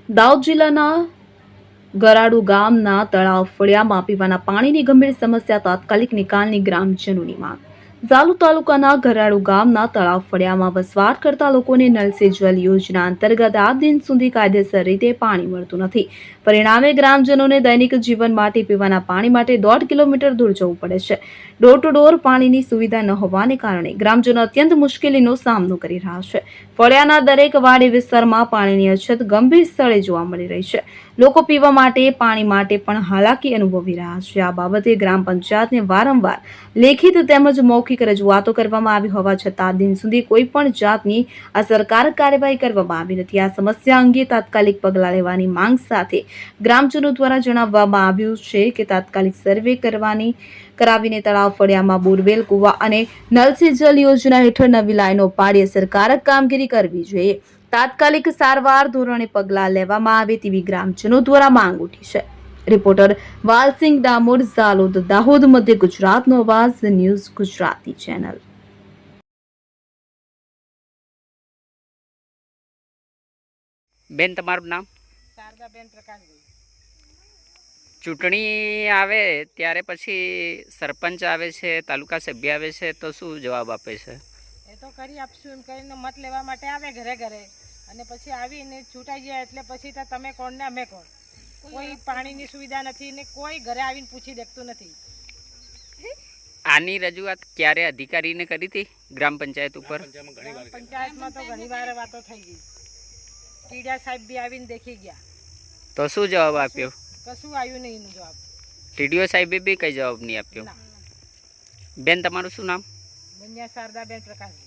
દાહોદ જિલ્લાના ગરાડુ ગામના તળાવ ફળિયામાં પીવાના પાણીની ગંભીર સમસ્યા, તાત્કાલિક નિકાલની ગ્રામજનોની માંગ। ઝાલોદ તાલુકાના ગરાડુ ગામના તળાવ ફળિયામાં વસવાટ કરતા લોકોને નલ સે જલ યોજના અંતર્ગત આ દિન સુધી કાયદેસર રીતે પાણી મળતું નથી। પરિણામે ગ્રામજનોને દૈનિક જીવન માટે પીવાના પાણી માટે 1.5 કિલોમીટર દૂર જવું પડે છે। ડોર ટુ ડોર પાણીની સુવિધા ન હોવાને કારણે ગ્રામજનો અત્યંત મુશ્કેલીનો સામનો કરી રહ્યા છે। ફળિયાના દરેક વાડી વિસ્તારમાં પાણીની અછત ગંભીર સ્તરે જોવા મળી રહી છે। લોકો પીવા માટે પાણી માટે પણ હાલાકી અનુભવી રહ્યા છે। આ બાબતે ગ્રામ પંચાયતને વારંવાર લેખિત તેમજ મૌખિક રજૂઆતો કરવામાં આવી હોવા છતાં દિન સુધી કોઈ પણ જાતની અસરકારક કાર્યવાહી કરવામાં આવી નથી। આ સમસ્યા અંગે તાત્કાલિક પગલાં લેવાની માંગ સાથે ગ્રામજનો દ્વારા જણાવવામાં આવ્યું છે કે તાત્કાલિક સર્વે કરાવીને તળાવ ફળિયામાં બોરવેલ, કુવા અને નલ સે જલ યોજના હેઠળ નવી લાઈનો પાડી અસરકારક કામગીરી કરવી જોઈએ। તાત્કાલિક સારવાર ધોરણે પગલાં લેવામાં આવે તેવી ગ્રામજનો દ્વારા માંગ ઉઠી છે। રિપોર્ટર વાલસિંહ ડામોર, ઝાલોદ, દાહોદ, મધ્ય ગુજરાતનો અવાજ, ન્યૂઝ ગુજરાતી ચેનલ। બેન, તમારું નામ? શારદાબેન પ્રકાશભાઈ। ચૂંટણી આવે ત્યારે પછી સરપંચ આવે છે, તાલુકા સભ્ય આવે છે, તો શું જવાબ આપે છે? એ તો કરી આપશું એમ કરીને મત લેવા માટે આવે ઘરે ઘરે, અને પછી આવીને ચૂંટાઈ ગયા એટલે પછી તો તમે કોણ ને અમે કોણ। કોઈ પાણીની સુવિધા નથી ને કોઈ ઘરે આવીને પૂછી દેખતું નથી। આની રજૂઆત ક્યારે અધિકારીને કરી હતી ગ્રામ પંચાયત ઉપર? પંચાયતમાં તો ઘણી વાર વાતો થઈ ગઈ, ટીડિયા સાહેબ બી આવીને દેખી ગયા, તો શું જવાબ આપ્યો? કશું આવ્યું નહીં એનો જવાબ। ટીડીઓ સાહેબે બી કઈ જવાબ નહીં આપ્યો? ના। બેન, તમારું શું નામ? બન્યા શારદાબેન પ્રકાશભાઈ।